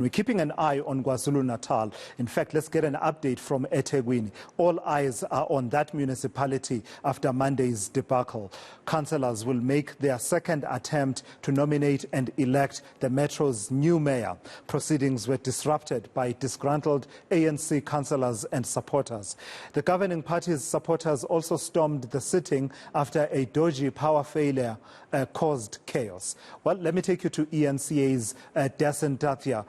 We're keeping an eye on KwaZulu-Natal. In fact, let's get an update from eThekwini. All eyes are on that municipality after Monday's debacle. Councillors will make their second attempt to nominate and elect the metro's new mayor. Proceedings were disrupted by disgruntled ANC councillors and supporters. The governing party's supporters also stormed the sitting after a dodgy power failure caused chaos. Well, let me take you to eNCA's Dasen Thathiah,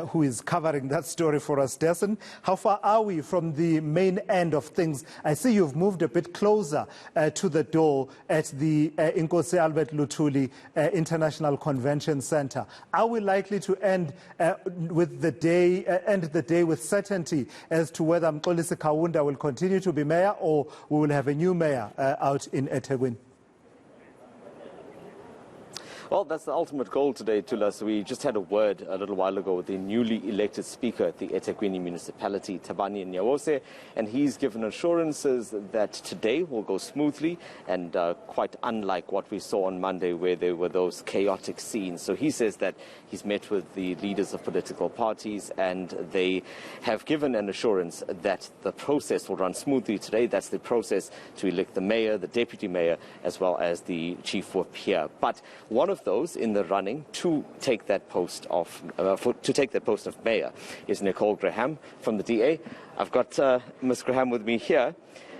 who is covering that story for us. Dasen, how far are we from the main end of things? I see you've moved a bit closer to the door at the Inkosi Albert Luthuli International Convention Center. Are we likely to end the day with certainty as to whether Mxolisi Kaunda will continue to be mayor or we will have a new mayor out in eThekwini? Well, that's the ultimate goal today, Tulas. We just had a word a little while ago with the newly elected speaker at the eThekwini municipality, Thabani Nyawose, and he's given assurances that today will go smoothly and quite unlike what we saw on Monday where there were those chaotic scenes. So he says that he's met with the leaders of political parties and they have given an assurance that the process will run smoothly today. That's the process to elect the mayor, the deputy mayor, as well as the chief whip here. But one of those in the running to take that post of mayor is Nicole Graham from the DA. I've got Ms. Graham with me here.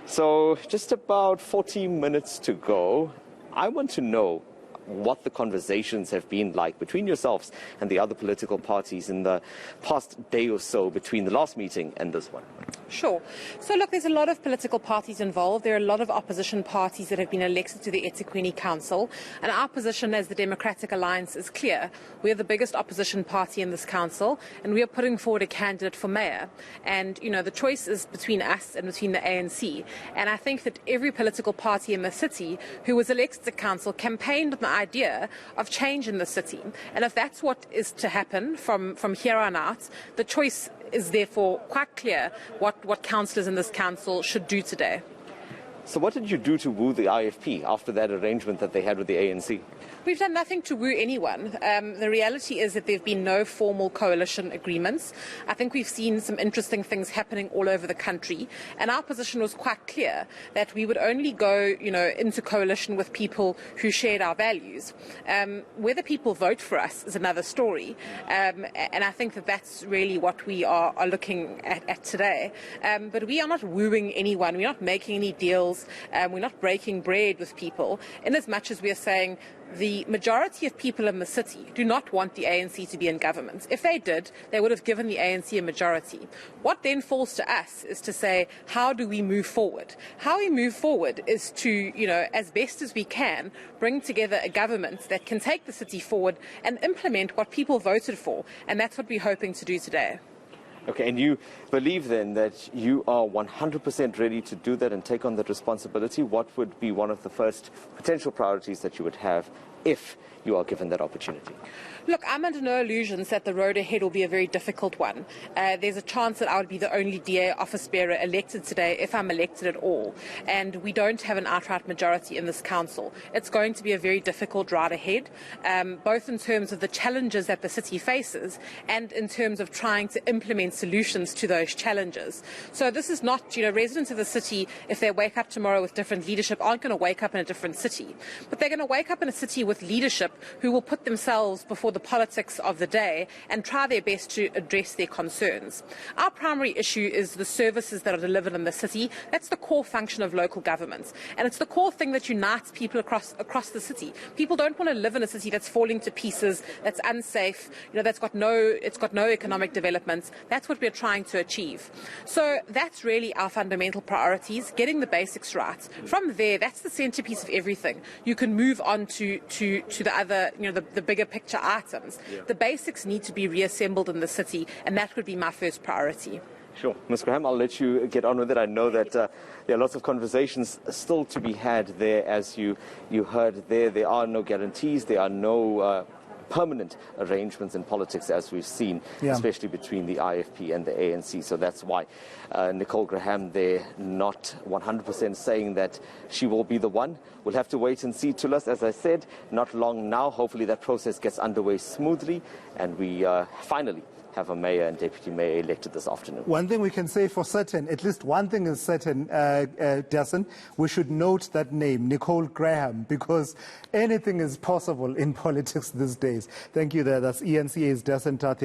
So just about 40 minutes to go. I want to know what the conversations have been like between yourselves and the other political parties in the past day or so between the last meeting and this one. Sure. So look, there's a lot of political parties involved. There are a lot of opposition parties that have been elected to the eThekwini Council. And our position as the Democratic Alliance is clear. We are the biggest opposition party in this council and we are putting forward a candidate for mayor. And, you know, the choice is between us and between the ANC. And I think that every political party in the city who was elected to council campaigned on the idea of change in the city. And if that's what is to happen from here on out, the choice is therefore quite clear what councillors in this council should do today. So what did you do to woo the IFP after that arrangement that they had with the ANC? We've done nothing to woo anyone. The reality is that there have been no formal coalition agreements. I think we've seen some interesting things happening all over the country. And our position was quite clear that we would only go, into coalition with people who shared our values. Whether people vote for us is another story. And I think that that's really what we are looking at today. But we are not wooing anyone. We're not making any deals. We're not breaking bread with people. In as much as we are saying the majority of people in the city do not want the ANC to be in government. If they did, they would have given the ANC a majority. What then falls to us is to say, how do we move forward? How we move forward is to, as best as we can, bring together a government that can take the city forward and implement what people voted for. And that's what we're hoping to do today. Okay, and you believe then that you are 100% ready to do that and take on that responsibility? What would be one of the first potential priorities that you would have if you are given that opportunity? Look, I'm under no illusions that the road ahead will be a very difficult one. There's a chance that I would be the only DA office bearer elected today if I'm elected at all. And we don't have an outright majority in this council. It's going to be a very difficult ride ahead, both in terms of the challenges that the city faces and in terms of trying to implement solutions to those challenges. So this is not, residents of the city, if they wake up tomorrow with different leadership, aren't going to wake up in a different city. But they're going to wake up in a city with leadership who will put themselves before the politics of the day and try their best to address their concerns. Our primary issue is the services that are delivered in the city. That's the core function of local governments. And it's the core thing that unites people across the city. People don't want to live in a city that's falling to pieces, that's unsafe, it's got no economic development. That's what we're trying to achieve. So that's really our fundamental priorities, getting the basics right. From there, that's the centerpiece of everything. You can move on to the other, the bigger picture items. Yeah. The basics need to be reassembled in the city, and that would be my first priority. Sure. Ms. Graham, I'll let you get on with it. I know that there are lots of conversations still to be had there. As you heard there are no guarantees, there are no permanent arrangements in politics, as we've seen, especially between the IFP and the ANC. So that's why Nicole Graham there not 100% saying that she will be the one. We'll have to wait and see. To us, as I said, not long now. Hopefully that process gets underway smoothly and we finally have a mayor and deputy mayor elected this afternoon. One thing we can say for certain, at least one thing is certain, Dasen, we should note that name, Nicole Graham, because anything is possible in politics these days. Thank you there. That's eNCA's Dasen Thathiah.